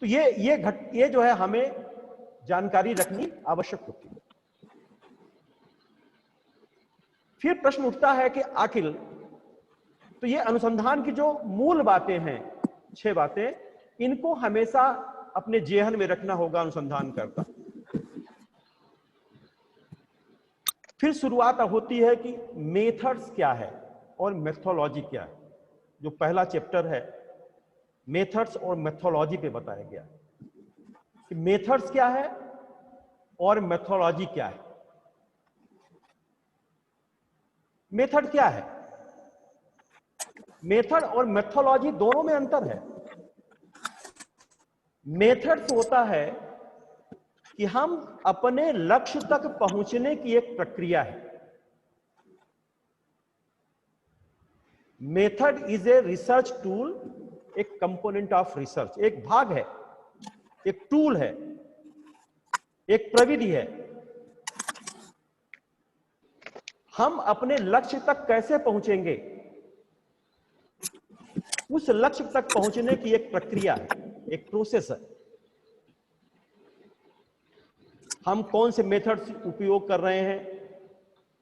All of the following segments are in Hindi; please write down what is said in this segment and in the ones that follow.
तो ये जो है हमें जानकारी रखनी आवश्यक होती है। फिर प्रश्न उठता है कि आखिर तो ये अनुसंधान की जो मूल बातें हैं, 6 बातें, इनको हमेशा अपने जेहन में रखना होगा अनुसंधान करता। फिर शुरुआत होती है कि मेथड्स क्या है और मेथोलॉजी क्या है। जो पहला चैप्टर है मेथड्स और मेथोलॉजी पे बताया गया कि मेथड्स क्या है और मेथोलॉजी क्या है। मेथड क्या है? मेथड और मेथोलॉजी दोनों में अंतर है। मेथड्स होता है कि हम अपने लक्ष्य तक पहुंचने की एक प्रक्रिया है। Method is a research tool, एक कंपोनेंट ऑफ रिसर्च, एक भाग है, एक टूल है, एक प्रविधि है। हम अपने लक्ष्य तक कैसे पहुंचेंगे, उस लक्ष्य तक पहुंचने की एक प्रक्रिया है, एक प्रोसेस है। हम कौन से मेथड्स उपयोग कर रहे हैं,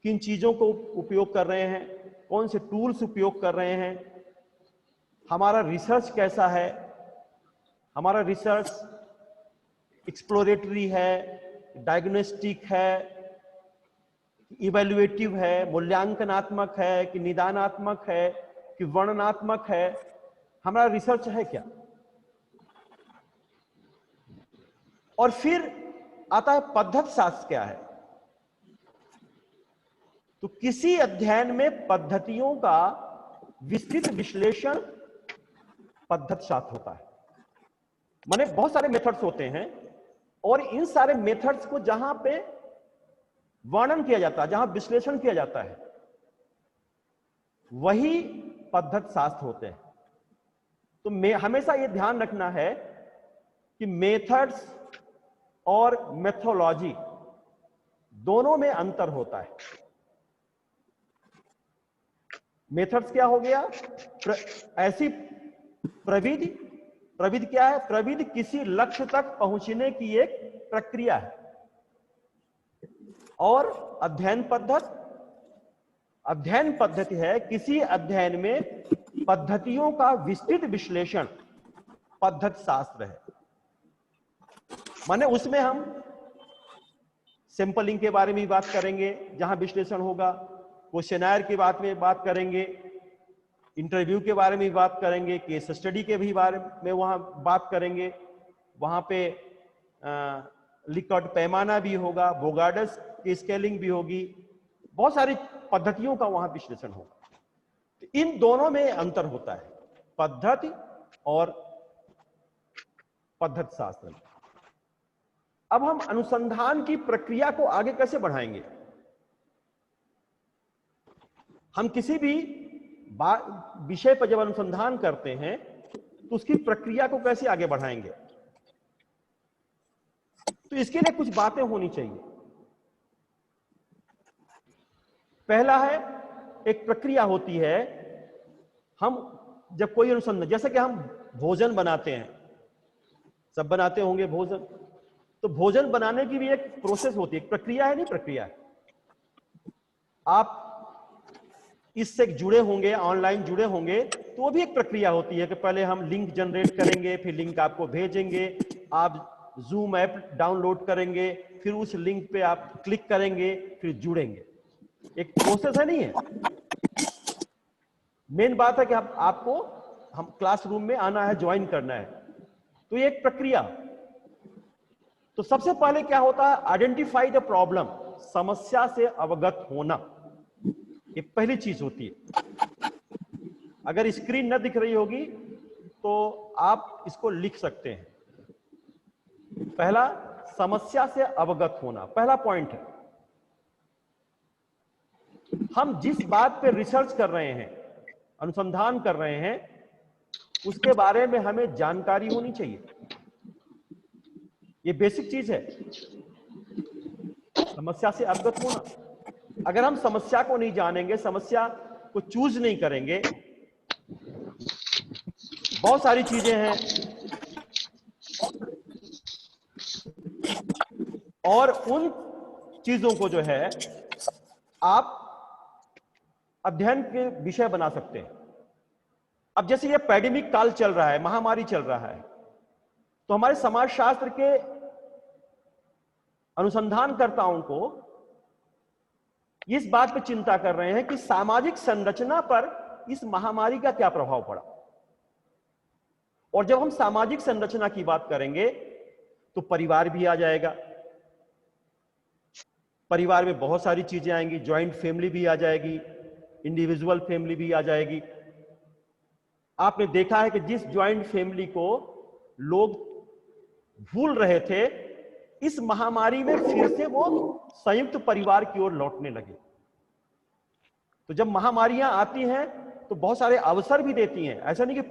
किन चीजों को उपयोग कर रहे हैं, कौन से टूल्स उपयोग कर रहे हैं, हमारा रिसर्च कैसा है, हमारा रिसर्च एक्सप्लोरेटरी है, डायग्नोस्टिक है, इवैल्यूएटिव है, मूल्यांकनात्मक है कि निदानात्मक है कि वर्णनात्मक है, हमारा रिसर्च है क्या। और फिर आता है पद्धति शास्त्र क्या है। तो किसी अध्ययन में पद्धतियों का विस्तृत विश्लेषण पद्धति शास्त्र होता है। माने बहुत सारे मेथड्स होते हैं और इन सारे मेथड्स को जहां पे वर्णन किया जाता है, जहां विश्लेषण किया जाता है, वही पद्धति शास्त्र होते हैं। तो हमेशा यह ध्यान रखना है कि मेथड्स और मेथोलॉजी दोनों में अंतर होता है। मेथड्स क्या हो गया? ऐसी प्रविधि। प्रविधि क्या है? प्रविधि किसी लक्ष्य तक पहुंचने की एक प्रक्रिया है। और अध्ययन पद्धति, अध्ययन पद्धति है किसी अध्ययन में पद्धतियों का विस्तृत विश्लेषण पद्धति शास्त्र है। माने उसमें हम सैंपलिंग के बारे में बात करेंगे जहां विश्लेषण होगा, क्वेश्चनर की बात करेंगे, इंटरव्यू के बारे में बात करेंगे, केस स्टडी के भी बारे में वहां बात करेंगे, वहां पे लिकर्ट पैमाना भी होगा, बोगार्डस की स्केलिंग भी होगी, बहुत सारी पद्धतियों का वहां विश्लेषण होगा। तो इन दोनों में अंतर होता है, पद्धति और पद्धति शास्त्र। अब हम अनुसंधान की प्रक्रिया को आगे कैसे बढ़ाएंगे? हम किसी भी विषय पर जब अनुसंधान करते हैं तो उसकी प्रक्रिया को कैसे आगे बढ़ाएंगे? तो इसके लिए कुछ बातें होनी चाहिए। पहला है, एक प्रक्रिया होती है, हम जब कोई अनुसंधान, जैसे कि हम भोजन बनाते हैं, सब बनाते होंगे भोजन, तो भोजन बनाने की भी एक प्रोसेस होती है, एक प्रक्रिया है, नहीं प्रक्रिया है। आप इससे जुड़े होंगे, ऑनलाइन जुड़े होंगे, तो वो भी एक प्रक्रिया होती है कि पहले हम लिंक जनरेट करेंगे, फिर लिंक आपको भेजेंगे, आप जूम ऐप डाउनलोड करेंगे, फिर उस लिंक पे आप क्लिक करेंगे, फिर जुड़ेंगे। एक प्रोसेस है, नहीं है? मेन बात है कि आपको हम क्लासरूम में आना है, ज्वाइन करना है, तो ये एक प्रक्रिया। तो सबसे पहले क्या होता है? आइडेंटिफाई द प्रॉब्लम, समस्या से अवगत होना, ये पहली चीज होती है। अगर स्क्रीन न दिख रही होगी तो आप इसको लिख सकते हैं। पहला, समस्या से अवगत होना, पहला पॉइंट है। हम जिस बात पे रिसर्च कर रहे हैं, अनुसंधान कर रहे हैं, उसके बारे में हमें जानकारी होनी चाहिए। ये बेसिक चीज है, समस्या से अवगत होना। अगर हम समस्या को नहीं जानेंगे, समस्या को चूज नहीं करेंगे, बहुत सारी चीजें हैं और उन चीजों को जो है आप अध्ययन के विषय बना सकते हैं। अब जैसे ये पैंडेमिक काल चल रहा है, महामारी चल रहा है, तो हमारे समाजशास्त्र के अनुसंधानकर्ताओं को इस बात पर चिंता कर रहे हैं कि सामाजिक संरचना पर इस महामारी का क्या प्रभाव पड़ा। और जब हम सामाजिक संरचना की बात करेंगे तो परिवार भी आ जाएगा, परिवार में बहुत सारी चीजें आएंगी, ज्वाइंट फैमिली भी आ जाएगी, इंडिविजुअल फैमिली भी आ जाएगी। आपने देखा है कि जिस ज्वाइंट फैमिली को लोग भूल रहे थे, इस महामारी में फिर से वो संयुक्त परिवार की ओर लौटने लगे। तो जब महामारियां आती हैं तो बहुत सारे अवसर भी देती हैं। ऐसा नहीं कि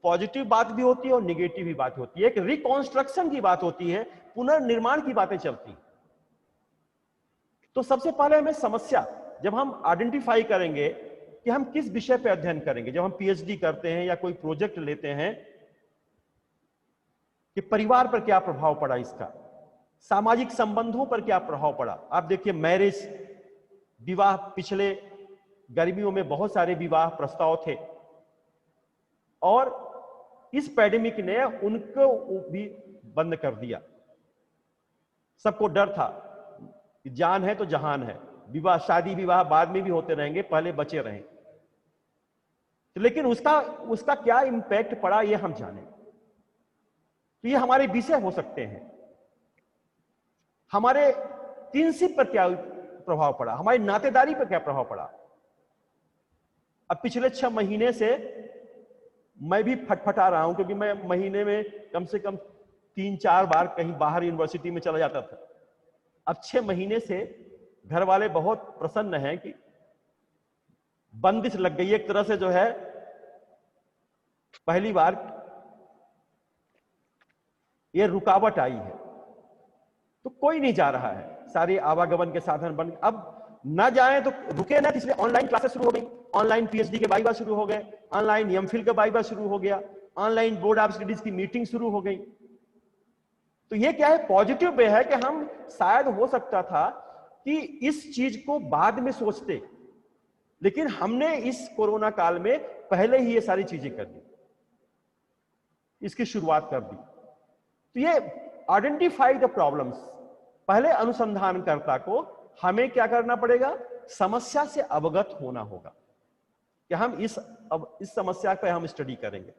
पॉजिटिव बात भी होती है और निगेटिव भी बात होती है। एक रिकॉन्स्ट्रक्शन की बात होती है, पुनर्निर्माण की बातें चलती हैं। तो सबसे पहले हमें समस्या, जब हम आइडेंटिफाई करेंगे कि हम किस विषय पर अध्ययन करेंगे, जब हम पीएचडी करते हैं या कोई प्रोजेक्ट लेते हैं, कि परिवार पर क्या प्रभाव पड़ा इसका, सामाजिक संबंधों पर क्या प्रभाव पड़ा। आप देखिए मैरिज, विवाह, पिछले गर्मियों में बहुत सारे विवाह प्रस्ताव थे और इस पैंडेमिक ने उनको भी बंद कर दिया। सबको डर था कि जान है तो जहान है, विवाह, शादी विवाह बाद में भी होते रहेंगे, पहले बचे रहें। लेकिन उसका क्या इंपैक्ट पड़ा ये हम जाने। तो ये हमारे विषय हो सकते हैं। हमारे किनशिप पर क्या प्रभाव पड़ा, हमारी नातेदारी पर क्या प्रभाव पड़ा। अब पिछले 6 महीने से मैं भी फटफटा रहा हूं, क्योंकि मैं महीने में कम से कम 3-4 बार कहीं बाहर यूनिवर्सिटी में चला जाता था। अब 6 महीने से घर वाले बहुत प्रसन्न हैं कि बंदिश लग गई एक तरह से, जो है पहली बार ये रुकावट आई है। तो कोई नहीं जा रहा है, सारे आवागमन के साधन बन, अब ना जाएं तो रुके ना, इसलिए ऑनलाइन क्लासेस शुरू हो गई, ऑनलाइन पीएचडी के वाइवा शुरू हो गए, ऑनलाइन एमफिल का वाइवा शुरू हो गया, ऑनलाइन बोर्ड ऑफ स्टडीज की मीटिंग शुरू हो गई। तो ये क्या है, पॉजिटिव वे है कि हम शायद हो सकता था कि इस चीज को बाद में सोचते, लेकिन हमने इस कोरोना काल में पहले ही ये सारी चीजें कर दी, इसकी शुरुआत कर दी। तो ये आइडेंटिफाई द प्रॉब्लम्स, पहले अनुसंधानकर्ता को हमें क्या करना पड़ेगा, समस्या से अवगत होना होगा कि हम इस समस्या पर हम स्टडी करेंगे।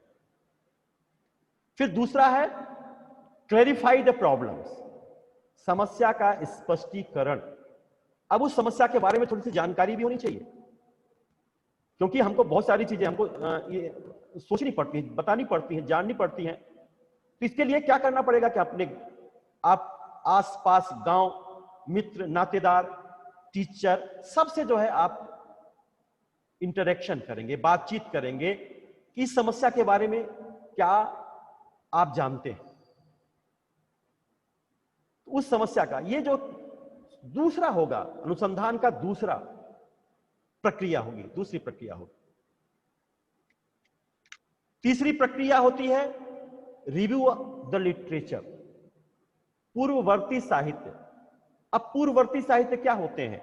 फिर दूसरा है क्लैरिफाई द प्रॉब्लम्स, समस्या का स्पष्टीकरण। अब उस समस्या के बारे में थोड़ी सी जानकारी भी होनी चाहिए, क्योंकि हमको बहुत सारी चीजें हमको ये सोचनी पड़ती हैं, बतानी पड़ती हैं, जाननी पड़ती हैं। तो इसके लिए क्या करना पड़ेगा कि आप आसपास गांव, मित्र, नातेदार, टीचर, सबसे जो है आप इंटरेक्शन करेंगे, बातचीत करेंगे कि इस समस्या के बारे में क्या आप जानते हैं। उस समस्या का ये जो दूसरा होगा, अनुसंधान का दूसरा प्रक्रिया होगी, दूसरी प्रक्रिया होगी। तीसरी प्रक्रिया होती है रिव्यू द लिटरेचर, पूर्ववर्ती साहित्य। अब पूर्ववर्ती साहित्य क्या होते हैं?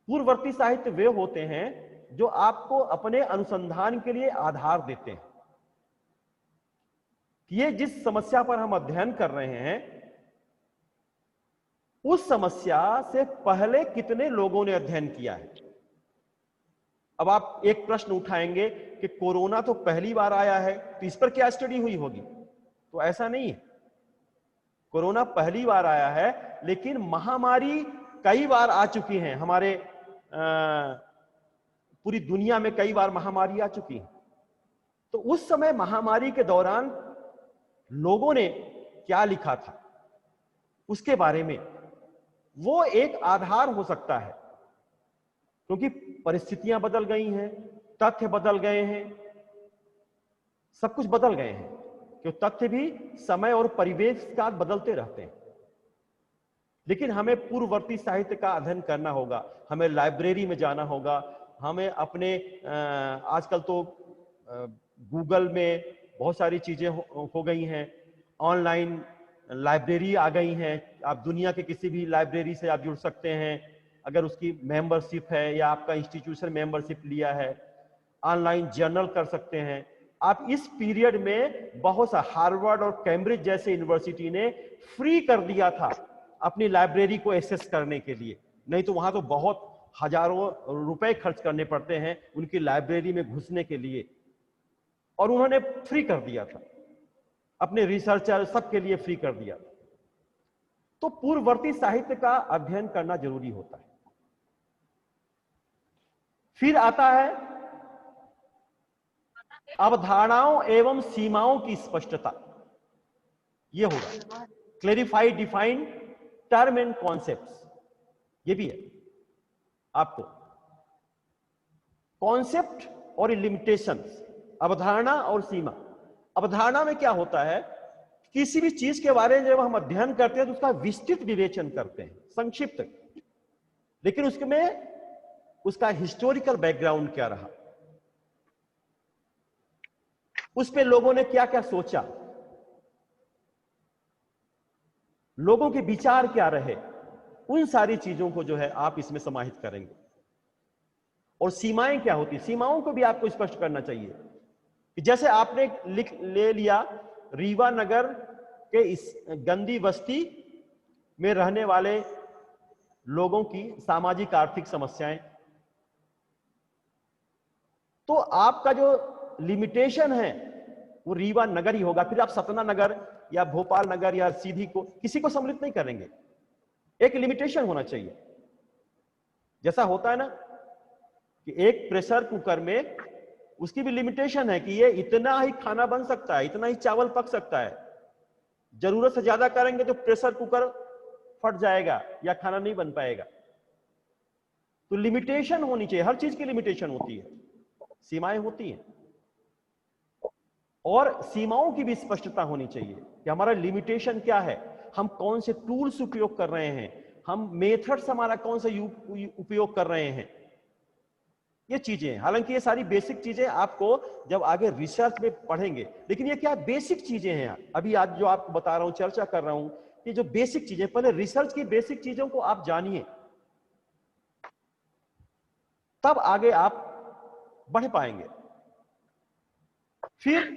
पूर्ववर्ती साहित्य वे होते हैं जो आपको अपने अनुसंधान के लिए आधार देते हैं कि ये जिस समस्या पर हम अध्ययन कर रहे हैं, उस समस्या से पहले कितने लोगों ने अध्ययन किया है। अब आप एक प्रश्न उठाएंगे कि कोरोना तो पहली बार आया है, तो इस पर क्या स्टडी हुई होगी? तो ऐसा नहीं है। कोरोना पहली बार आया है, लेकिन महामारी कई बार आ चुकी हैं। हमारे पूरी दुनिया में कई बार महामारी आ चुकी है। तो उस समय महामारी के दौरान लोगों ने क्या लिखा था उसके बारे में, वो एक आधार हो सकता है, क्योंकि परिस्थितियां बदल गई हैं, तथ्य बदल गए हैं, सब कुछ बदल गए हैं, क्योंकि तथ्य भी समय और परिवेश के साथ बदलते रहते हैं। लेकिन हमें पूर्ववर्ती साहित्य का अध्ययन करना होगा, हमें लाइब्रेरी में जाना होगा, हमें अपने आजकल तो गूगल में बहुत सारी चीजें हो गई हैं, ऑनलाइन लाइब्रेरी आ गई हैं, आप दुनिया के किसी भी लाइब्रेरी से आप जुड़ सकते हैं अगर उसकी मेंबरशिप है या आपका इंस्टीट्यूशन मेंबरशिप लिया है। ऑनलाइन जर्नल कर सकते हैं आप। इस पीरियड में बहुत सा हार्वर्ड और कैम्ब्रिज जैसे यूनिवर्सिटी ने फ्री कर दिया था अपनी लाइब्रेरी को एक्सेस करने के लिए, नहीं तो वहां तो बहुत हजारों रुपए खर्च करने पड़ते हैं उनकी लाइब्रेरी में घुसने के लिए, और उन्होंने फ्री कर दिया था अपने रिसर्चर सबके लिए, फ्री कर दिया था। तो पूर्ववर्ती साहित्य का अध्ययन करना जरूरी होता है। फिर आता है अवधारणाओं एवं सीमाओं की स्पष्टता। यह होगा clarify define term and concepts. यह भी है आपको कॉन्सेप्ट और लिमिटेशंस, अवधारणा और सीमा। अवधारणा में क्या होता है, किसी भी चीज के बारे में जब हम अध्ययन करते हैं तो उसका विस्तृत विवेचन करते हैं, संक्षिप्त, लेकिन उसमें उसका हिस्टोरिकल बैकग्राउंड क्या रहा, उस पे लोगों ने क्या क्या सोचा, लोगों के विचार क्या रहे, उन सारी चीजों को जो है आप इसमें समाहित करेंगे। और सीमाएं क्या होती, सीमाओं को भी आपको स्पष्ट करना चाहिए कि जैसे आपने ले लिया रीवा नगर के इस गंदी बस्ती में रहने वाले लोगों की सामाजिक आर्थिक समस्याएं, तो आपका जो लिमिटेशन है वो रीवा नगर ही होगा। फिर आप सतना नगर या भोपाल नगर या सीधी को किसी को सम्मिलित नहीं करेंगे, एक लिमिटेशन होना चाहिए। जैसा होता है ना कि एक प्रेशर कुकर में उसकी भी लिमिटेशन है कि ये इतना ही खाना बन सकता है, इतना ही चावल पक सकता है, जरूरत से ज्यादा करेंगे तो प्रेशर कुकर फट जाएगा या खाना नहीं बन पाएगा। तो लिमिटेशन होनी चाहिए, हर चीज की लिमिटेशन होती है, सीमाएं होती हैं, और सीमाओं की भी स्पष्टता होनी चाहिए कि हमारा लिमिटेशन क्या है, हम कौन से टूल्स उपयोग कर रहे हैं, हम मेथड्स हमारा कौन सा उपयोग कर रहे हैं, ये चीजें। हालांकि ये सारी बेसिक चीजें आपको जब आगे रिसर्च में पढ़ेंगे, लेकिन ये क्या बेसिक चीजें हैं। अभी आज जो आपको बता रहा हूं, चर्चा कर रहा हूं, ये जो बेसिक चीजें, पहले रिसर्च की बेसिक चीजों को आप जानिए, तब आगे आप बढ़ पाएंगे। फिर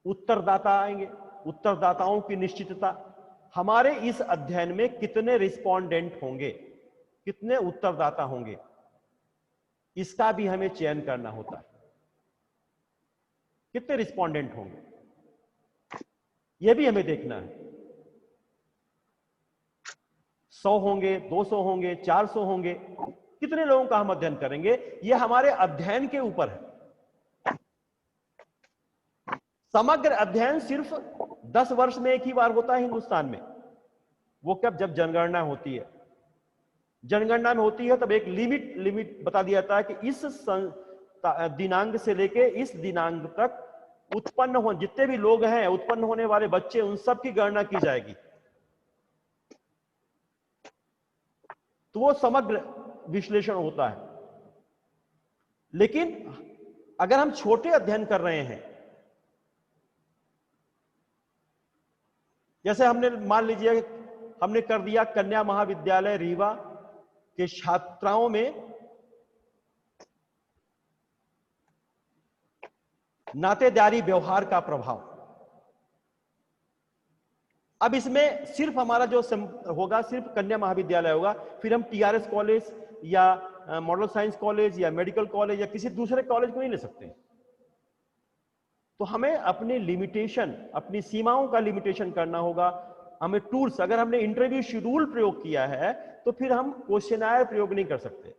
उत्तरदाता आएंगे, उत्तरदाताओं की निश्चितता। हमारे इस अध्ययन में कितने रिस्पोंडेंट होंगे, कितने उत्तरदाता होंगे, इसका भी हमें चयन करना होता है। कितने रिस्पोंडेंट होंगे यह भी हमें देखना है। 100 होंगे, 200 होंगे, 400 होंगे, कितने लोगों का हम अध्ययन करेंगे, यह हमारे अध्ययन के ऊपर है। समग्र अध्ययन सिर्फ 10 वर्ष में एक ही बार होता है हिंदुस्तान में। वो कब, जब जनगणना होती है। जनगणना में होती है तब एक लिमिट बता दिया जाता है कि इस दिनांक से लेके इस दिनांक तक उत्पन्न हो जितने भी लोग हैं, उत्पन्न होने वाले बच्चे, उन सब की गणना की जाएगी। तो वो समग्र विश्लेषण होता है। लेकिन अगर हम छोटे अध्ययन कर रहे हैं, जैसे हमने मान लीजिए हमने कर दिया कन्या महाविद्यालय रीवा के छात्राओं में नातेदारी व्यवहार का प्रभाव। अब इसमें सिर्फ हमारा जो होगा सिर्फ कन्या महाविद्यालय होगा, फिर हम टीआरएस कॉलेज या मॉडल साइंस कॉलेज या मेडिकल कॉलेज या किसी दूसरे कॉलेज को नहीं ले सकते। तो हमें अपने लिमिटेशन, अपनी सीमाओं का लिमिटेशन करना होगा। हमें टूल्स, अगर हमने इंटरव्यू शेड्यूल प्रयोग किया है तो फिर हम क्वेश्चनायर प्रयोग नहीं कर सकते।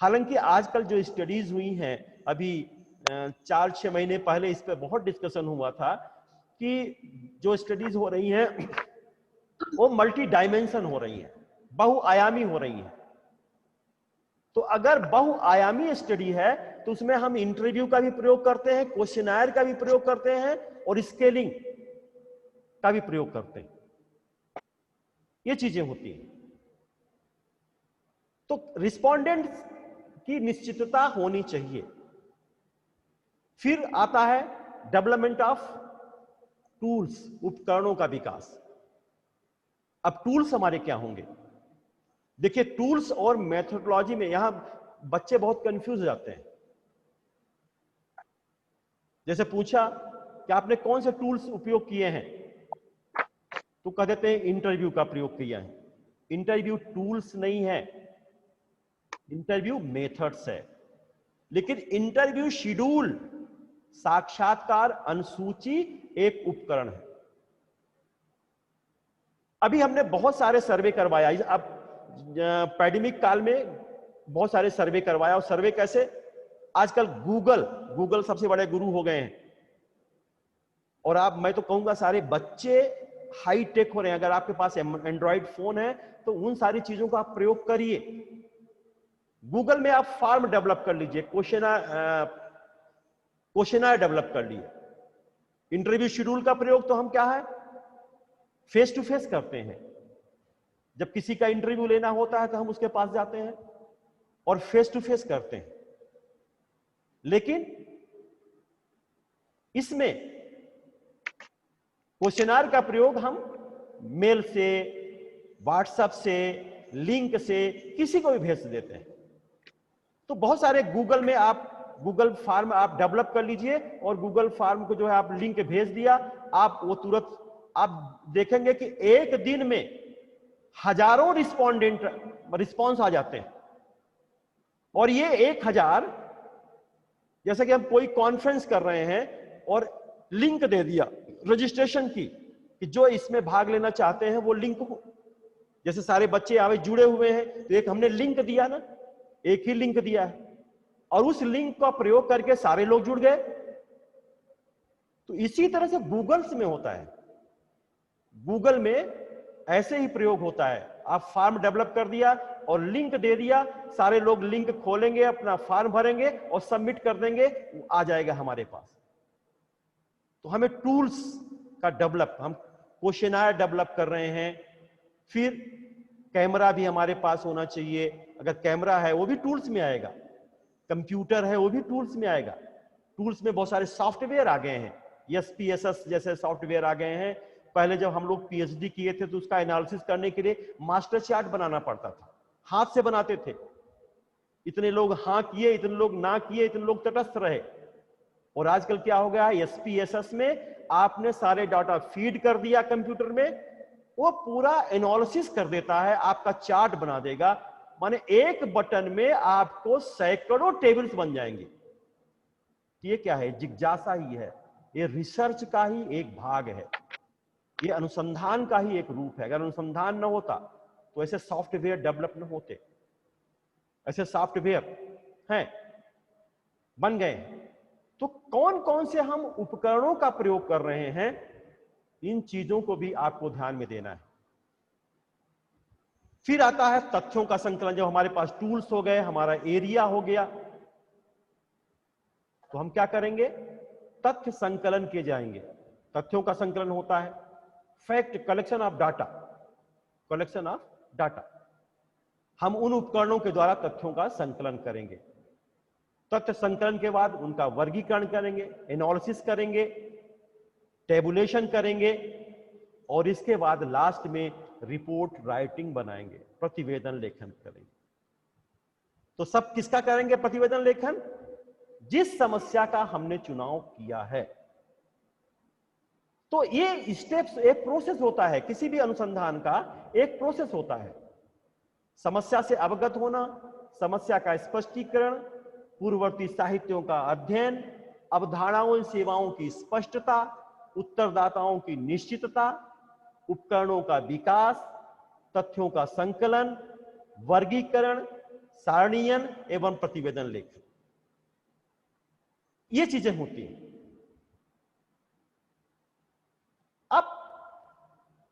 हालांकि आजकल जो स्टडीज हुई हैं, अभी 4-6 महीने पहले इस पर बहुत डिस्कशन हुआ था कि जो स्टडीज हो रही हैं वो मल्टी डायमेंशन हो रही हैं, बहुआयामी हो रही हैं। तो अगर बहुआयामी स्टडी है तो उसमें हम इंटरव्यू का भी प्रयोग करते हैं, क्वेश्चनायर का भी प्रयोग करते हैं और स्केलिंग का भी प्रयोग करते हैं। ये चीजें होती हैं। तो रिस्पोंडेंट की निश्चितता होनी चाहिए। फिर आता है डेवलपमेंट ऑफ टूल्स, उपकरणों का विकास। अब टूल्स हमारे क्या होंगे? देखिए, टूल्स और मेथोडोलॉजी में यहां बच्चे बहुत कंफ्यूज हो जाते हैं। जैसे पूछा कि आपने कौन से टूल्स उपयोग किए हैं, तो कह देते हैं इंटरव्यू का प्रयोग किया है। इंटरव्यू टूल्स नहीं है, इंटरव्यू मेथड्स है। लेकिन इंटरव्यू शेड्यूल, साक्षात्कार अनुसूची एक उपकरण है। अभी हमने बहुत सारे सर्वे करवाया। अब पैंडेमिक काल में बहुत सारे सर्वे करवाया। और सर्वे कैसे? आजकल गूगल सबसे बड़े गुरु हो गए हैं। और आप, मैं तो कहूंगा, सारे बच्चे हाई टेक हो रहे हैं। अगर आपके पास एंड्रॉइड फोन है तो उन सारी चीजों का आप प्रयोग करिए। गूगल में आप फॉर्म डेवलप कर लीजिए, क्वेश्चनर डेवलप कर लिए। इंटरव्यू शेड्यूल का प्रयोग तो हम क्या है, फेस टू फेस करते हैं। जब किसी का इंटरव्यू लेना होता है तो हम उसके पास जाते हैं और फेस टू फेस करते हैं। लेकिन इसमें क्वेश्चनर का प्रयोग हम मेल से, व्हाट्सएप से, लिंक से किसी को भी भेज देते हैं। तो बहुत सारे गूगल में आप गूगल फॉर्म आप डेवलप कर लीजिए और गूगल फॉर्म को जो है आप लिंक भेज दिया, आप वो तुरंत आप देखेंगे कि एक दिन में हजारों रिस्पॉन्स आ जाते हैं। और ये 1000, जैसे कि हम कोई कॉन्फ्रेंस कर रहे हैं और लिंक दे दिया रजिस्ट्रेशन की, कि जो इसमें भाग लेना चाहते हैं वो लिंक हो। जैसे सारे बच्चे आवे जुड़े हुए हैं तो एक हमने लिंक दिया ना, एक ही लिंक दिया है और उस लिंक का प्रयोग करके सारे लोग जुड़ गए। तो इसी तरह से गूगल्स में होता है। गूगल में ऐसे ही प्रयोग होता है। आप फॉर्म डेवलप कर दिया और लिंक दे दिया, सारे लोग लिंक खोलेंगे, अपना फॉर्म भरेंगे और सबमिट कर देंगे, आ जाएगा हमारे पास। तो हमें टूल्स का डेवलप, हम क्वेश्चनर डेवलप कर रहे हैं। फिर कैमरा भी हमारे पास होना चाहिए। अगर कैमरा है वो भी टूल्स में आएगा, कंप्यूटर है वो भी टूल्स में आएगा। टूल्स में बहुत सारे सॉफ्टवेयर आ गए हैं, SPSS जैसे सॉफ्टवेयर आ गए हैं। पहले जब हम लोग PhD किए थे तो उसका एनालिसिस करने के लिए मास्टर चार्ट बनाना पड़ता था, हाथ से बनाते थे। इतने लोग हाँ किए, इतने लोग ना किए, इतने लोग तटस्थ रहे। और आजकल क्या हो गया है, SPSS में आपने सारे डाटा फीड कर दिया कंप्यूटर में, वो पूरा एनालिसिस कर देता है, आपका चार्ट बना देगा। माने एक बटन में आपको सैकड़ों टेबल्स बन जाएंगे। ये क्या है? जिज्ञासा ही है। ये रिसर्च का ही एक भाग है, ये अनुसंधान का ही एक रूप है। अगर अनुसंधान न होता तो ऐसे सॉफ्टवेयर डेवलप न होते। ऐसे सॉफ्टवेयर हैं, बन गए। तो कौन कौन से हम उपकरणों का प्रयोग कर रहे हैं, इन चीजों को भी आपको ध्यान में देना है। फिर आता है तथ्यों का संकलन। जब हमारे पास टूल्स हो गए, हमारा एरिया हो गया, तो हम क्या करेंगे? तथ्य संकलन किए जाएंगे। तथ्यों का संकलन होता है fact, collection of data, collection of data. हम उन उपकरणों के द्वारा तथ्यों का संकलन करेंगे। तथ्य संकलन के बाद उनका वर्गीकरण करेंगे, एनालिसिस करेंगे, टेबुलेशन करेंगे और इसके बाद लास्ट में रिपोर्ट राइटिंग बनाएंगे, प्रतिवेदन लेखन करेंगे। तो सब किसका करेंगे प्रतिवेदन लेखन? जिस समस्या का हमने चुनाव किया है। तो ये स्टेप्स, एक प्रोसेस होता है, किसी भी अनुसंधान का एक प्रोसेस होता है। समस्या से अवगत होना, समस्या का स्पष्टीकरण, पूर्ववर्ती साहित्यों का अध्ययन, अवधारणाओं और सेवाओं की स्पष्टता, उत्तरदाताओं की निश्चितता, उपकरणों का विकास, तथ्यों का संकलन, वर्गीकरण, सारणीयन एवं प्रतिवेदन लेखन, ये चीजें होती हैं। अब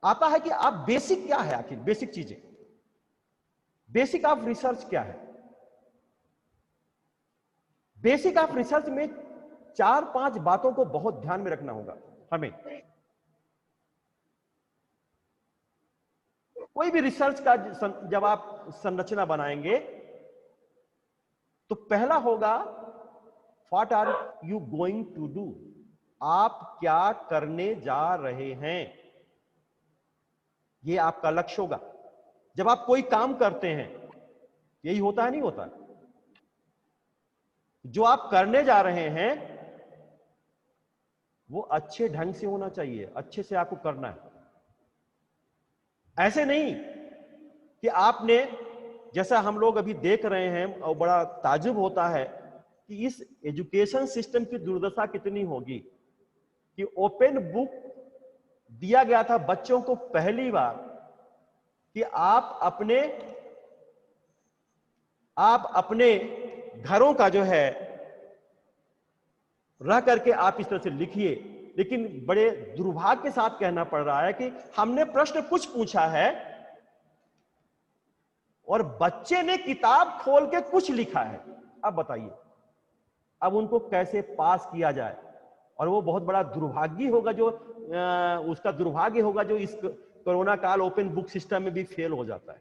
आता है कि आप बेसिक क्या है, आखिर बेसिक चीजें, बेसिक ऑफ रिसर्च क्या है? बेसिक ऑफ रिसर्च में 4-5 बातों को बहुत ध्यान में रखना होगा हमें। कोई भी रिसर्च का जब आप संरचना बनाएंगे तो पहला होगा what are you going to do, आप क्या करने जा रहे हैं, यह आपका लक्ष्य होगा। जब आप कोई काम करते हैं, यही होता है नहीं होता, जो आप करने जा रहे हैं वो अच्छे ढंग से होना चाहिए, अच्छे से आपको करना है। ऐसे नहीं कि आपने, जैसा हम लोग अभी देख रहे हैं और बड़ा ताजुब होता है कि इस एजुकेशन सिस्टम की दुर्दशा कितनी होगी कि ओपन बुक दिया गया था बच्चों को पहली बार कि आप अपने घरों का जो है रह करके आप इस तरह से लिखिए। लेकिन बड़े दुर्भाग्य के साथ कहना पड़ रहा है कि हमने प्रश्न कुछ पूछा है और बच्चे ने किताब खोल के कुछ लिखा है। अब बताइए, अब उनको कैसे पास किया जाए? और वो बहुत बड़ा दुर्भाग्य होगा जो उसका दुर्भाग्य होगा जो इस कोरोना काल ओपन बुक सिस्टम में भी फेल हो जाता है।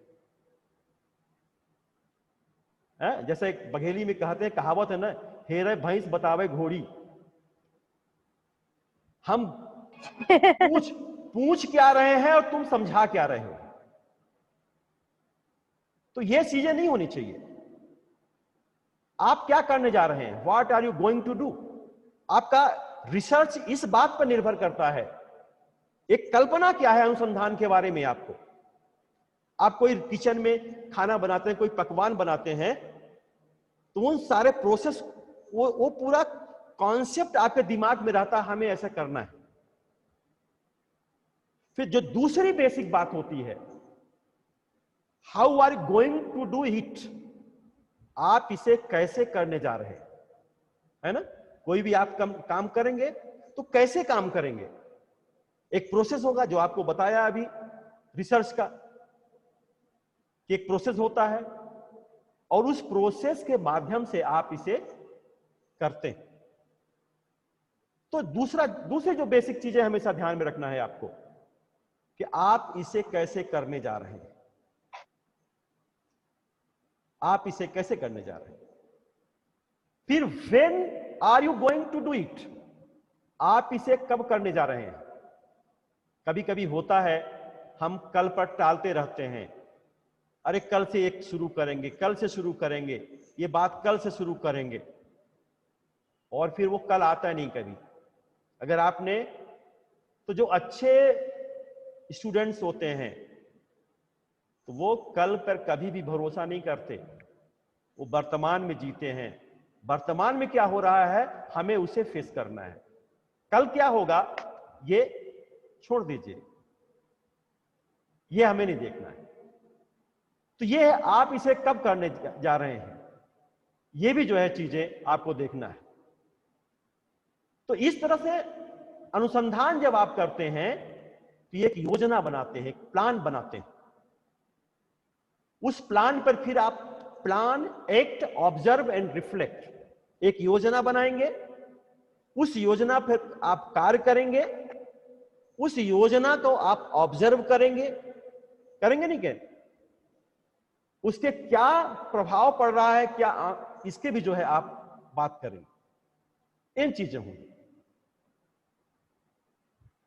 जैसे एक बघेली में कहते हैं, कहावत है ना, हेरे भैंस बतावे घोड़ी। हम पूछ क्या रहे हैं और तुम समझा क्या रहे हो? तो ये चीजें नहीं होनी चाहिए। आप क्या करने जा रहे हैं? What are you going to do? आपका रिसर्च इस बात पर निर्भर करता है। एक कल्पना क्या है अनुसंधान के बारे में आपको? आप कोई किचन में खाना बनाते हैं, कोई पकवान बनाते हैं, तो उन सारे प्रोसेस, वो पूरा कॉन्सेप्ट आपके दिमाग में रहता है, हमें ऐसा करना है। फिर जो दूसरी बेसिक बात होती है, how are you going to do it? आप इसे कैसे करने जा रहे हैं, है ना? कोई भी आप काम करेंगे तो कैसे काम करेंगे? एक प्रोसेस होगा जो आपको बताया अभी रिसर्च का, कि एक प्रोसेस होता है और उस प्रोसेस के माध्यम से आप इसे करते हैं। तो दूसरी जो बेसिक चीजें हमेशा ध्यान में रखना है आपको कि आप इसे कैसे करने जा रहे हैं, आप इसे कैसे करने जा रहे हैं। फिर when are you going to do it? आप इसे कब करने जा रहे हैं? कभी कभी होता है हम कल पर टालते रहते हैं, अरे कल से एक शुरू करेंगे, कल से शुरू करेंगे, ये बात कल से शुरू करेंगे, और फिर वो कल आता नहीं कभी। अगर आपने, तो जो अच्छे स्टूडेंट्स होते हैं तो वो कल पर कभी भी भरोसा नहीं करते, वो वर्तमान में जीते हैं। वर्तमान में क्या हो रहा है हमें उसे फेस करना है। कल क्या होगा ये छोड़ दीजिए, ये हमें नहीं देखना है। तो ये है, आप इसे कब करने जा रहे हैं, ये भी जो है चीजें आपको देखना है। तो इस तरह से अनुसंधान जब आप करते हैं तो ये एक योजना बनाते हैं, एक प्लान बनाते हैं। उस प्लान पर फिर आप plan, act, observe and reflect, एक योजना बनाएंगे, उस योजना पर आप कार्य करेंगे, उस योजना को आप ऑब्जर्व करेंगे नहीं क्या, उसके क्या प्रभाव पड़ रहा है, क्या इसके भी जो है आप बात करेंगे। इन चीजों होंगी।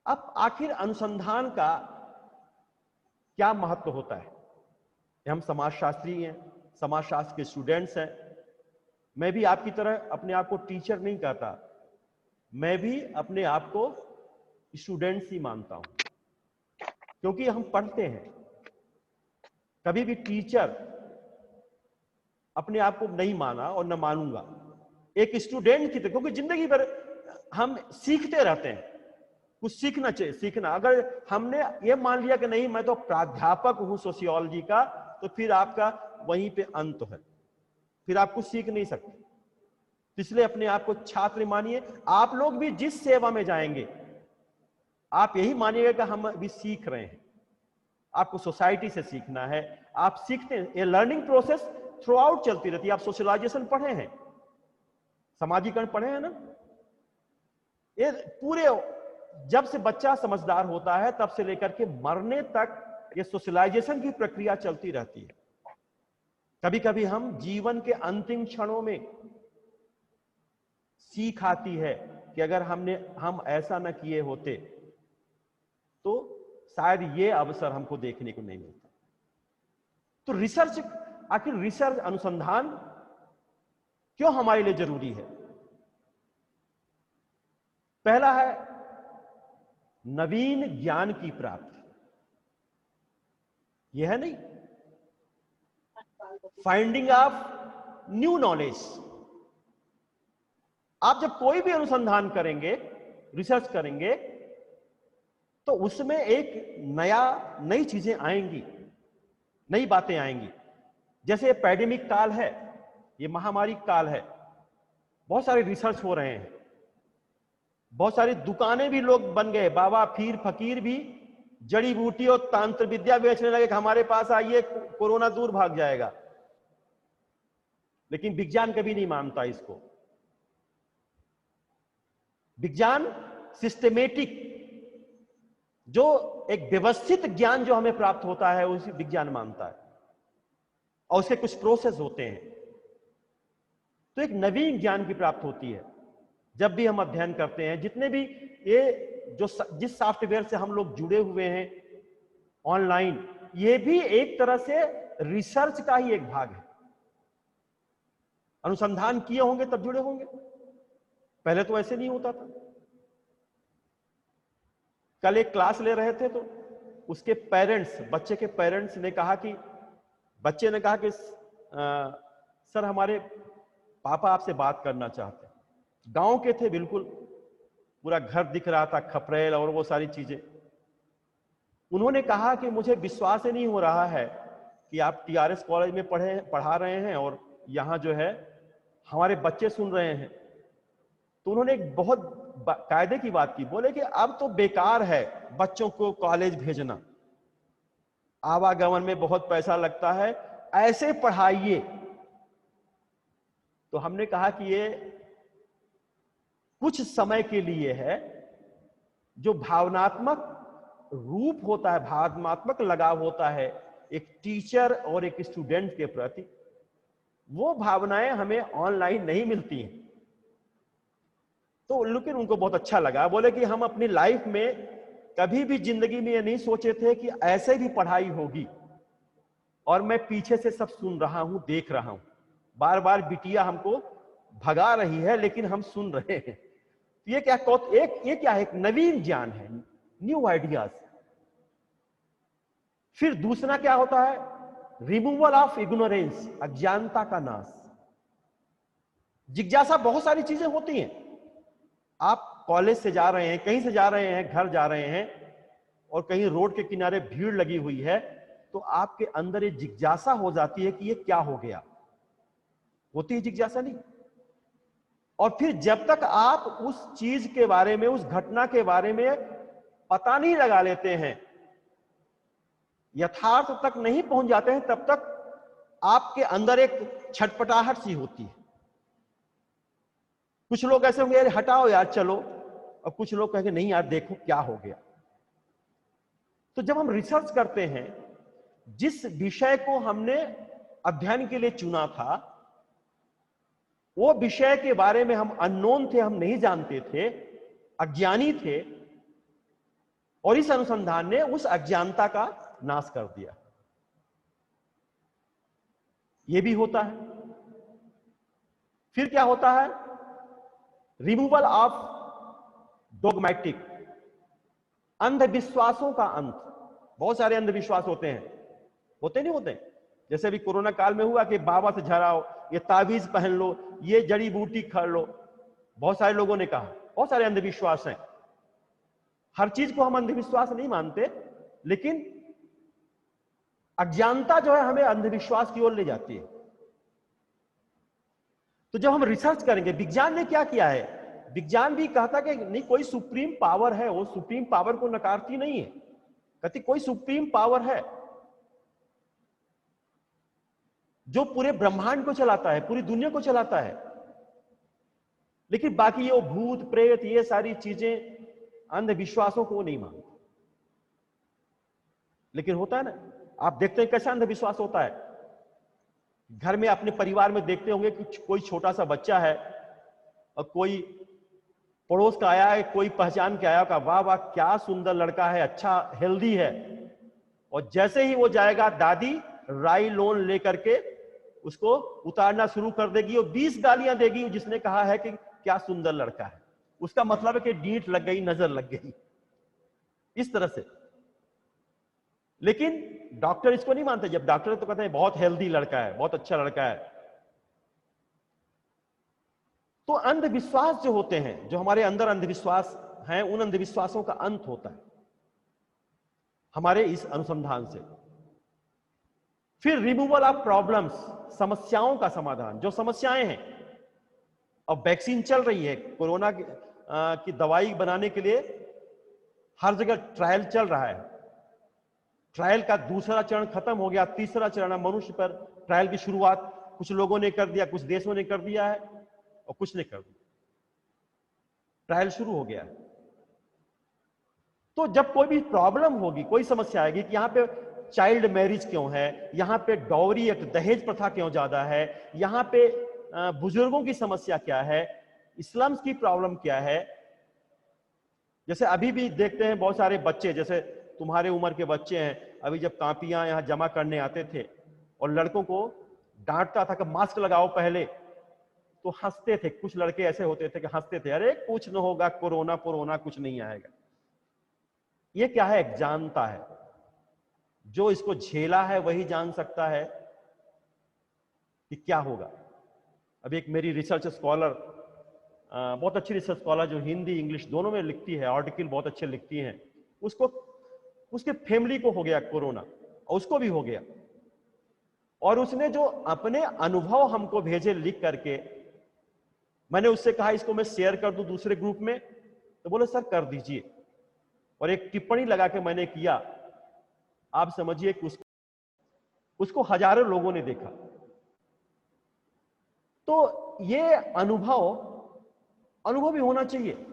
अब आखिर अनुसंधान का क्या महत्व होता है? हम समाजशास्त्री हैं, समाजशास्त्र के स्टूडेंट्स हैं। मैं भी आपकी तरह अपने आप को टीचर नहीं कहता, मैं भी अपने आप को स्टूडेंट्स ही मानता हूं, क्योंकि हम पढ़ते हैं। कभी भी टीचर अपने आप को नहीं माना और न मानूंगा, एक स्टूडेंट की तरह, क्योंकि जिंदगी भर हम सीखते रहते हैं, कुछ सीखना चाहिए। सीखना, अगर हमने ये मान लिया कि नहीं मैं तो प्राध्यापक हूं सोशियोलॉजी का, तो फिर आपका वहीं पे अंत है, फिर आप कुछ सीख नहीं सकते। इसलिए अपने आप को छात्र मानिए। आप लोग भी जिस सेवा में जाएंगे आप यही मानिएगा कि हम अभी सीख रहे हैं। आपको सोसाइटी से सीखना है, आप सीखते हैं। ये लर्निंग प्रोसेस थ्रू आउट चलती रहती है। आप सोशलाइजेशन पढ़े हैं, सामाजिकरण पढ़े हैं ना, ये पूरे जब से बच्चा समझदार होता है तब से लेकर के मरने तक ये सोशलाइजेशन की प्रक्रिया चलती रहती है। कभी कभी हम जीवन के अंतिम क्षणों में सीख आती है कि अगर हम ऐसा न किए होते तो शायद ये अवसर हमको देखने को नहीं मिलता। तो रिसर्च, आखिर रिसर्च अनुसंधान क्यों हमारे लिए जरूरी है? पहला है नवीन ज्ञान की प्राप्ति। यह है नहीं, फाइंडिंग ऑफ न्यू नॉलेज। आप जब कोई भी अनुसंधान करेंगे, रिसर्च करेंगे, तो उसमें एक नई चीजें आएंगी, नई बातें आएंगी। जैसे ये पैंडेमिक काल है, ये महामारी काल है, बहुत सारे रिसर्च हो रहे हैं, बहुत सारी दुकानें भी लोग बन गए, बाबा पीर फकीर भी जड़ी बूटी और तांत्र विद्या बेचने लगे कि हमारे पास आइए, कोरोना दूर भाग जाएगा। लेकिन विज्ञान कभी नहीं मानता इसको। विज्ञान सिस्टमेटिक, जो एक व्यवस्थित ज्ञान जो हमें प्राप्त होता है, उसी विज्ञान मानता है, और उसके कुछ प्रोसेस होते हैं। तो एक नवीन ज्ञान की प्राप्ति होती है जब भी हम अध्ययन करते हैं। जितने भी ये जिस सॉफ्टवेयर से हम लोग जुड़े हुए हैं ऑनलाइन, ये भी एक तरह से रिसर्च का ही एक भाग है। अनुसंधान किए होंगे तब जुड़े होंगे, पहले तो ऐसे नहीं होता था। कल एक क्लास ले रहे थे, तो उसके पेरेंट्स, बच्चे के पेरेंट्स ने कहा कि, बच्चे ने कहा कि सर हमारे पापा आपसे बात करना चाहते हैं। गांव के थे, बिल्कुल पूरा घर दिख रहा था, खपरेल और वो सारी चीजें। उन्होंने कहा कि मुझे विश्वास ही नहीं हो रहा है कि आप टीआरएस कॉलेज में पढ़ा रहे हैं और यहां जो है हमारे बच्चे सुन रहे हैं। तो उन्होंने एक बहुत कायदे की बात की, बोले कि अब तो बेकार है बच्चों को कॉलेज भेजना, आवागमन में बहुत पैसा लगता है, ऐसे पढ़ाइए। तो हमने कहा कि ये कुछ समय के लिए है। जो भावनात्मक रूप होता है, भावनात्मक लगाव होता है एक टीचर और एक स्टूडेंट के प्रति, वो भावनाएं हमें ऑनलाइन नहीं मिलती हैं। तो लेकिन उनको बहुत अच्छा लगा, बोले कि हम अपनी लाइफ में कभी भी जिंदगी में ये नहीं सोचे थे कि ऐसे भी पढ़ाई होगी, और मैं पीछे से सब सुन रहा हूं, देख रहा हूं। बार बार बिटिया हमको भगा रही है, लेकिन हम सुन रहे हैं। तो ये क्या है? एक नवीन ज्ञान है, न्यू आइडियाज। फिर दूसरा क्या होता है? रिमूवल ऑफ इग्नोरेंस, अज्ञानता का नाश। जिज्ञासा बहुत सारी चीजें होती हैं। आप कॉलेज से जा रहे हैं, कहीं से जा रहे हैं, घर जा रहे हैं, और कहीं रोड के किनारे भीड़ लगी हुई है, तो आपके अंदर ये जिज्ञासा हो जाती है कि ये क्या हो गया। होती है जिज्ञासा नहीं? और फिर जब तक आप उस चीज के बारे में, उस घटना के बारे में पता नहीं लगा लेते हैं, यथार्थ तक नहीं पहुंच जाते हैं, तब तक आपके अंदर एक छटपटाहट सी होती है। कुछ लोग ऐसे होंगे, हटाओ यार चलो, और कुछ लोग कहेंगे नहीं यार देखो क्या हो गया। तो जब हम रिसर्च करते हैं, जिस विषय को हमने अध्ययन के लिए चुना था, वो विषय के बारे में हम अननोन थे, हम नहीं जानते थे, अज्ञानी थे, और इस अनुसंधान ने उस अज्ञानता का नाश कर दिया। यह भी होता है। फिर क्या होता है? रिमूवल ऑफ डोगमेटिक, अंधविश्वासों का अंत। बहुत सारे अंधविश्वास होते हैं, होते नहीं होते? जैसे अभी कोरोना काल में हुआ कि बाबा से झड़ाओ, ये ताबीज पहन लो, ये जड़ी बूटी खा लो। बहुत सारे लोगों ने कहा, बहुत सारे अंधविश्वास हैं। हर चीज को हम अंधविश्वास नहीं मानते, लेकिन अज्ञानता जो है हमें अंधविश्वास की ओर ले जाती है। तो जब हम रिसर्च करेंगे, विज्ञान ने क्या किया है? विज्ञान भी कहता कि नहीं, कोई सुप्रीम पावर है, वो सुप्रीम पावर को नकारती नहीं है, कहती कोई सुप्रीम पावर है जो पूरे ब्रह्मांड को चलाता है, पूरी दुनिया को चलाता है। लेकिन बाकी ये भूत प्रेत, ये सारी चीजें, अंधविश्वासों को वो नहीं मानते। लेकिन होता है ना, आप देखते हैं कैसा अंधविश्वास होता है। घर में अपने परिवार में देखते होंगे कि कोई छोटा सा बच्चा है और कोई पड़ोस का आया है, कोई पहचान के आया, का वाह वाह क्या सुंदर लड़का है, अच्छा हेल्दी है, और जैसे ही वो जाएगा दादी राई लोन लेकर के उसको उतारना शुरू कर देगी और 20 गालियां देगी जिसने कहा है कि क्या सुंदर लड़का है। उसका मतलब है कि डीठ लग गई, नजर लग गई, इस तरह से। लेकिन डॉक्टर इसको नहीं मानते। जब डॉक्टर तो कहते हैं बहुत हेल्दी लड़का है, बहुत अच्छा लड़का है। तो अंधविश्वास जो होते हैं, जो हमारे अंदर अंधविश्वास हैं, उन अंधविश्वासों का अंत होता है हमारे इस अनुसंधान से। फिर रिमूवल ऑफ प्रॉब्लम्स, समस्याओं का समाधान। जो समस्याएं हैं, अब वैक्सीन चल रही है कोरोना की दवाई बनाने के लिए, हर जगह ट्रायल चल रहा है। ट्रायल का दूसरा चरण खत्म हो गया, तीसरा चरण मनुष्य पर ट्रायल की शुरुआत कुछ लोगों ने कर दिया, कुछ देशों ने कर दिया है और कुछ ने कर दिया। ट्रायल शुरू हो गया है। तो जब कोई भी प्रॉब्लम होगी, कोई समस्या आएगी कि यहां पे चाइल्ड मैरिज क्यों है, यहां पे डॉवरी एक दहेज प्रथा क्यों ज्यादा है, यहां पे बुजुर्गों की समस्या क्या है, स्लम्स की प्रॉब्लम क्या है। जैसे अभी भी देखते हैं बहुत सारे बच्चे, जैसे तुम्हारे उम्र के बच्चे हैं, अभी जब कापियां यहां जमा करने आते थे और लड़कों को डांटता था कि मास्क लगाओ पहले, तो हंसते थे। कुछ लड़के ऐसे होते थे कि हंसते थे, अरे कुछ न होगा, कोरोना कोरोना कुछ नहीं आएगा। ये क्या है? जानता है, जो इसको झेला है वही जान सकता है कि क्या होगा। अभी एक मेरी रिसर्च स्कॉलर, बहुत अच्छी रिसर्च स्कॉलर जो हिंदी इंग्लिश दोनों में लिखती है, आर्टिकल बहुत अच्छे लिखती हैं, उसको उसके फैमिली को हो गया कोरोना और उसको भी हो गया, और उसने जो अपने अनुभव हमको भेजे लिख करके, मैंने उससे कहा इसको मैं शेयर कर दूं दूसरे ग्रुप में, तो बोले सर कर दीजिए। और एक टिप्पणी लगा के मैंने किया। आप समझिए कि उसको हजारों लोगों ने देखा। तो ये अनुभव भी होना चाहिए।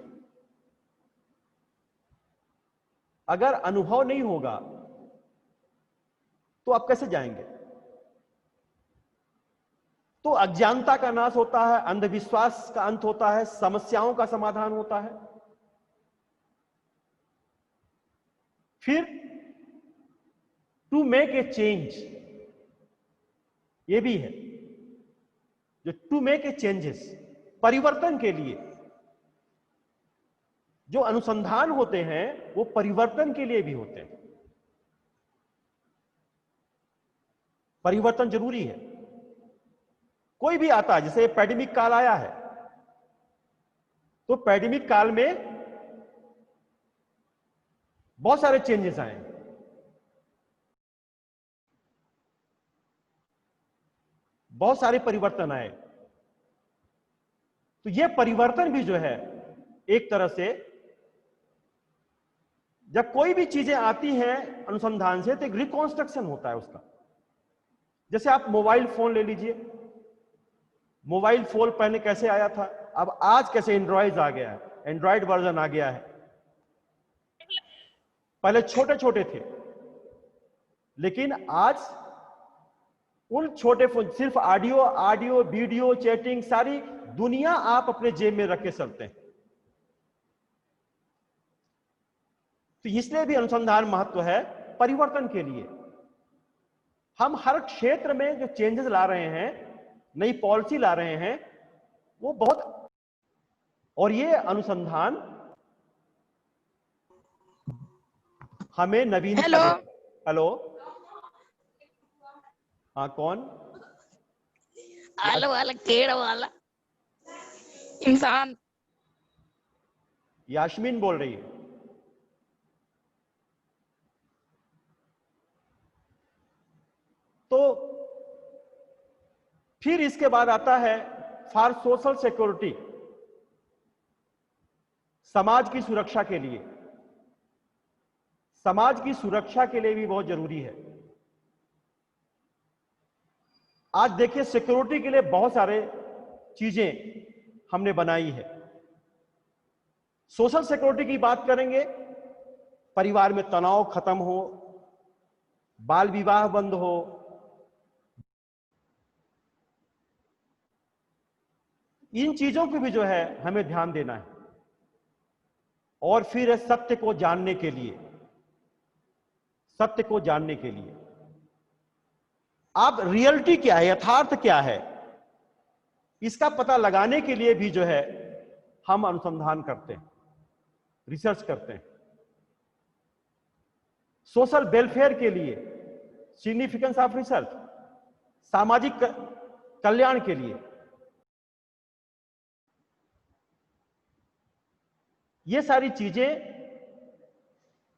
अगर अनुभव नहीं होगा तो आप कैसे जाएंगे? तो अज्ञानता का नाश होता है, अंधविश्वास का अंत होता है, समस्याओं का समाधान होता है। फिर टू मेक ए चेंज, ये भी है, जो टू मेक ए चेंजेस, परिवर्तन के लिए जो अनुसंधान होते हैं वो परिवर्तन के लिए भी होते हैं। परिवर्तन जरूरी है। कोई भी आता है, जैसे पैंडेमिक काल आया है, तो पैंडेमिक काल में बहुत सारे चेंजेस आए, बहुत सारे परिवर्तन आए। तो ये परिवर्तन भी जो है एक तरह से, जब कोई भी चीजें आती हैं अनुसंधान से, तो एक रिकॉन्स्ट्रक्शन होता है उसका। जैसे आप मोबाइल फोन ले लीजिए, मोबाइल फोन पहले कैसे आया था, अब आज कैसे एंड्रॉइड आ गया है, एंड्रॉइड वर्जन आ गया है। पहले छोटे छोटे थे, लेकिन आज उन छोटे फोन, सिर्फ ऑडियो वीडियो चैटिंग, सारी दुनिया आप अपने जेब में रख के चलते हैं। तो इसलिए भी अनुसंधान महत्व है परिवर्तन के लिए। हम हर क्षेत्र में जो चेंजेस ला रहे हैं, नई पॉलिसी ला रहे हैं, वो बहुत, और ये अनुसंधान हमें नवीनता हेलो देता है। हेलो, हाँ कौन? आलू वाला केड़ वाला इंसान। यास्मीन बोल रही है। तो फिर इसके बाद आता है फॉर सोशल सिक्योरिटी, समाज की सुरक्षा के लिए। समाज की सुरक्षा के लिए भी बहुत जरूरी है। आज देखिए सिक्योरिटी के लिए बहुत सारे चीजें हमने बनाई है। सोशल सिक्योरिटी की बात करेंगे, परिवार में तनाव खत्म हो, बाल विवाह बंद हो, इन चीजों पे भी जो है हमें ध्यान देना है। और फिर है सत्य को जानने के लिए। सत्य को जानने के लिए आप रियलिटी क्या है, यथार्थ क्या है, इसका पता लगाने के लिए भी जो है हम अनुसंधान करते हैं, रिसर्च करते हैं। सोशल वेलफेयर के लिए सिग्निफिकेंस ऑफ रिसर्च, सामाजिक कल्याण के लिए, ये सारी चीजें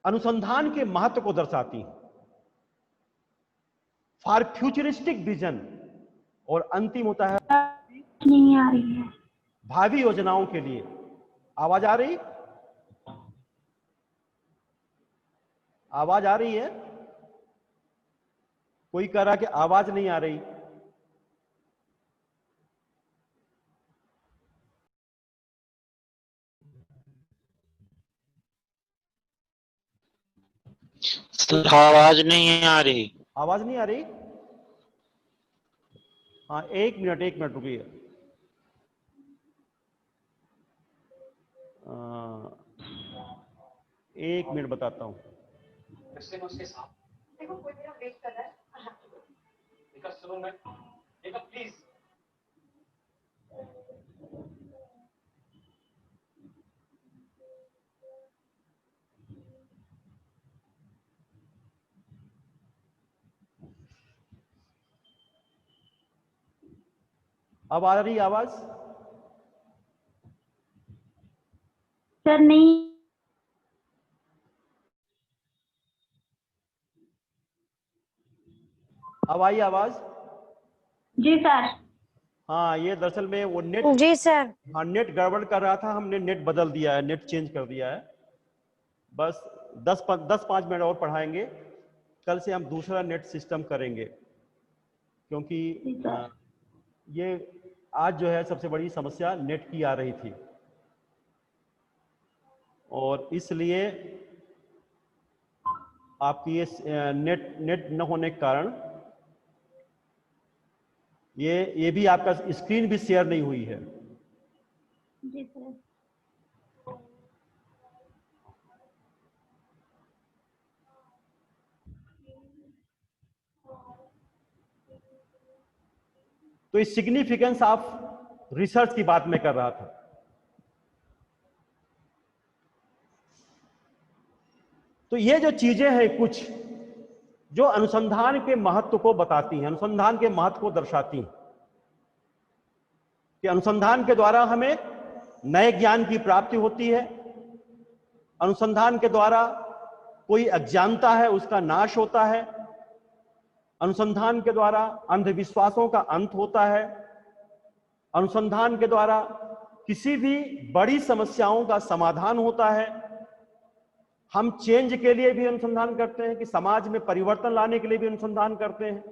अनुसंधान के महत्व को दर्शाती हैं फॉर फ्यूचरिस्टिक विजन, और अंतिम होता है नहीं आ रही है। भावी योजनाओं के लिए। आवाज आ रही, आवाज आ रही है? कोई कह रहा कि आवाज नहीं आ रही। आवाज नहीं आ रही। आवाज नहीं आ रही? हाँ, एक मिनट रुकिए। एक मिनट बताता हूं। देखो कोई मेरा वेट कर रहा है। सुनो मैं प्लीज। अब आ रही आवाज? सर नहीं। अब आई आवाज? जी सर। हाँ, ये दरअसल में वो नेट, जी सर। हाँ नेट गड़बड़ कर रहा था, हमने नेट बदल दिया है, नेट चेंज कर दिया है। बस 10-5 मिनट और पढ़ाएंगे, कल से हम दूसरा नेट सिस्टम करेंगे, क्योंकि ये आज जो है सबसे बड़ी समस्या नेट की आ रही थी, और इसलिए आपकी ये नेट न होने के कारण ये भी आपका स्क्रीन भी शेयर नहीं हुई है। जी सर। तो इस सिग्निफिकेंस ऑफ रिसर्च की बात मैं कर रहा था। तो ये जो चीजें हैं कुछ जो अनुसंधान के महत्व को बताती हैं, अनुसंधान के महत्व को दर्शाती हैं, कि अनुसंधान के द्वारा हमें नए ज्ञान की प्राप्ति होती है, अनुसंधान के द्वारा कोई अज्ञानता है उसका नाश होता है, अनुसंधान के द्वारा अंधविश्वासों का अंत होता है, अनुसंधान के द्वारा किसी भी बड़ी समस्याओं का समाधान होता है। हम चेंज के लिए भी अनुसंधान करते हैं, कि समाज में परिवर्तन लाने के लिए भी अनुसंधान करते हैं,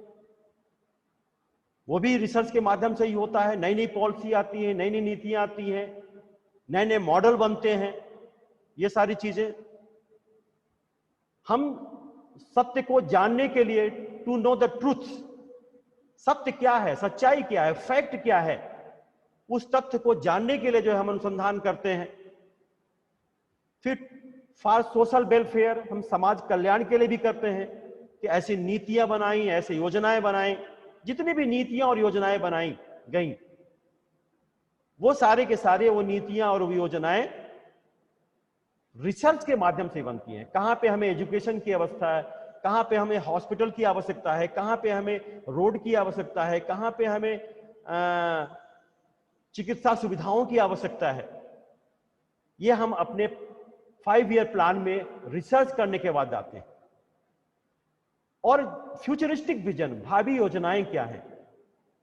वो भी रिसर्च के माध्यम से ही होता है। नई नई पॉलिसी आती है, नई नई नीतियां आती हैं, नए नए मॉडल बनते हैं, ये सारी चीजें। हम सत्य को जानने के लिए, टू नो द ट्रूथ, सत्य क्या है, सच्चाई क्या है, फैक्ट क्या है, उस तथ्य को जानने के लिए जो हम अनुसंधान करते हैं। फिर फॉर सोशल वेलफेयर, हम समाज कल्याण के लिए भी करते हैं, कि ऐसी नीतियां बनाई, ऐसी योजनाएं बनाएं, जितनी भी नीतियां और योजनाएं बनाई गई, वो सारे के सारे वो नीतियां और वो योजनाएं रिसर्च के माध्यम से बनती हैं। कहां पे हमें एजुकेशन की अवस्था है, कहां पे हमें हॉस्पिटल की आवश्यकता है, कहां पे हमें रोड की आवश्यकता है, कहां पे हमें चिकित्सा सुविधाओं की आवश्यकता है, ये हम अपने 5 ईयर प्लान में रिसर्च करने के बाद जाते हैं। और फ्यूचरिस्टिक विजन, भावी योजनाएं क्या हैं,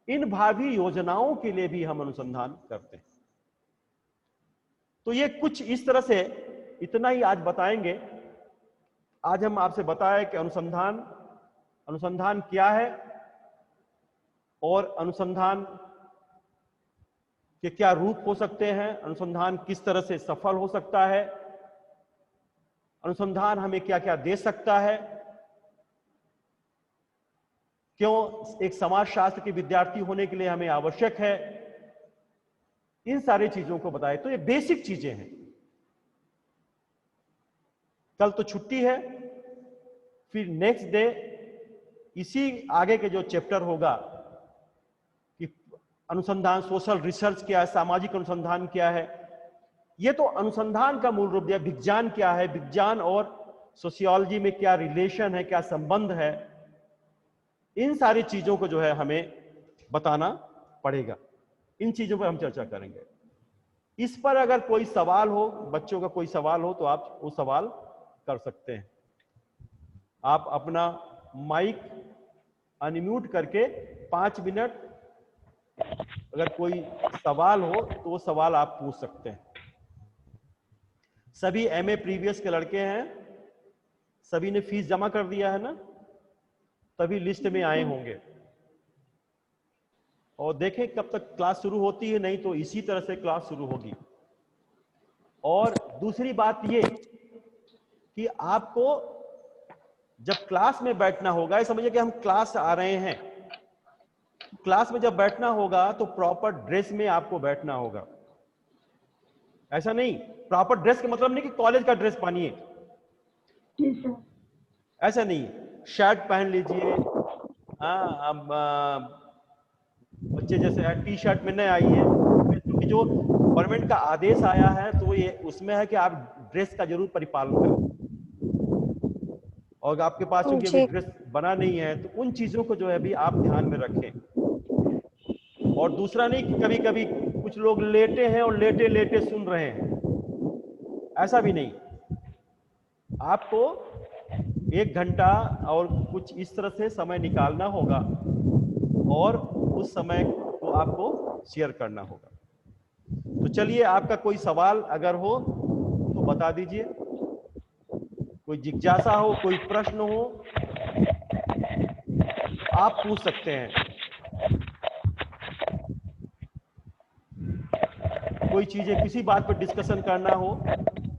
इन भावी योजनाओं के लिए भी हम अनुसंधान करते हैं। तो ये कुछ इस तरह से, इतना ही आज बताएंगे। आज हम आपसे बताएं कि अनुसंधान क्या है, और अनुसंधान के क्या रूप हो सकते हैं, अनुसंधान किस तरह से सफल हो सकता है, अनुसंधान हमें क्या क्या दे सकता है, क्यों एक समाजशास्त्र के विद्यार्थी होने के लिए हमें आवश्यक है, इन सारी चीजों को बताएं। तो ये बेसिक चीजें हैं। कल तो छुट्टी है, फिर नेक्स्ट डे इसी आगे के जो चैप्टर होगा कि अनुसंधान, सोशल रिसर्च क्या है, सामाजिक अनुसंधान क्या है, ये तो अनुसंधान का मूल रूप दिया। विज्ञान क्या है, विज्ञान और सोशियोलॉजी में क्या रिलेशन है, क्या संबंध है, इन सारी चीजों को जो है हमें बताना पड़ेगा। इन चीजों पर हम चर्चा करेंगे। इस पर अगर कोई सवाल हो, बच्चों का कोई सवाल हो, तो आप वो सवाल कर सकते हैं। आप अपना माइक अनम्यूट करके 5 मिनट अगर कोई सवाल हो तो वो सवाल आप पूछ सकते हैं। सभी एमए प्रीवियस के लड़के हैं, सभी ने फीस जमा कर दिया है ना, तभी लिस्ट में आए होंगे। और देखें कब तक क्लास शुरू होती है, नहीं तो इसी तरह से क्लास शुरू होगी। और दूसरी बात ये कि आपको जब क्लास में बैठना होगा, समझिए कि हम क्लास आ रहे हैं, क्लास में जब बैठना होगा तो प्रॉपर ड्रेस में आपको बैठना होगा। ऐसा नहीं, प्रॉपर ड्रेस का मतलब नहीं कि कॉलेज का ड्रेस पहनिए, जी सर। ऐसा नहीं। शर्ट पहन लीजिए, अब बच्चे जैसे टी शर्ट में नहीं आइए, क्योंकि जो गवर्नमेंट का आदेश आया है तो ये उसमें है कि आप ड्रेस का जरूर परिपालन करें। और आपके पास चूंकि अभी ड्रेस बना नहीं है तो उन चीजों को जो है अभी आप ध्यान में रखें। और दूसरा नहीं कि कभी कभी कुछ लोग लेटे हैं और लेटे लेटे सुन रहे हैं, ऐसा भी नहीं। आपको 1 घंटा और कुछ इस तरह से समय निकालना होगा और उस समय को आपको शेयर करना होगा। तो चलिए, आपका कोई सवाल अगर हो तो बता दीजिए, कोई जिज्ञासा हो, कोई प्रश्न हो, आप पूछ सकते हैं। कोई चीजें, किसी बात पर डिस्कशन करना हो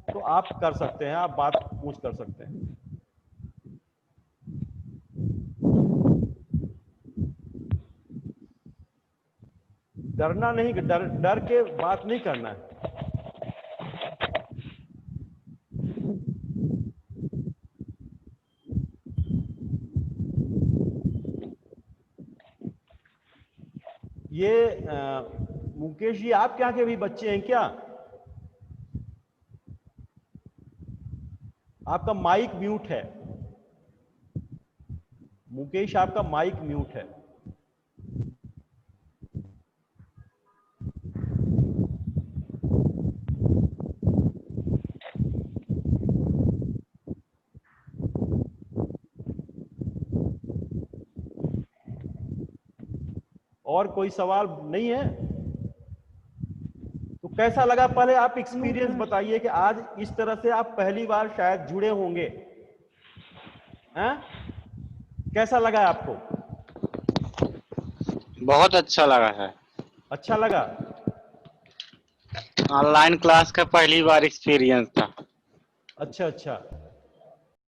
तो आप कर सकते हैं, आप बात पूछ कर सकते हैं। डरना नहीं, डर के बात नहीं करना है। ये मुकेश जी, आपके यहाँ के भी बच्चे हैं क्या? आपका माइक म्यूट है। मुकेश, आपका माइक म्यूट है। और कोई सवाल नहीं है तो कैसा लगा, पहले आप एक्सपीरियंस बताइए कि आज इस तरह से आप पहली बार शायद जुड़े होंगे, हैं? कैसा लगा आपको? बहुत अच्छा लगा है। अच्छा लगा? ऑनलाइन क्लास का पहली बार एक्सपीरियंस था। अच्छा अच्छा।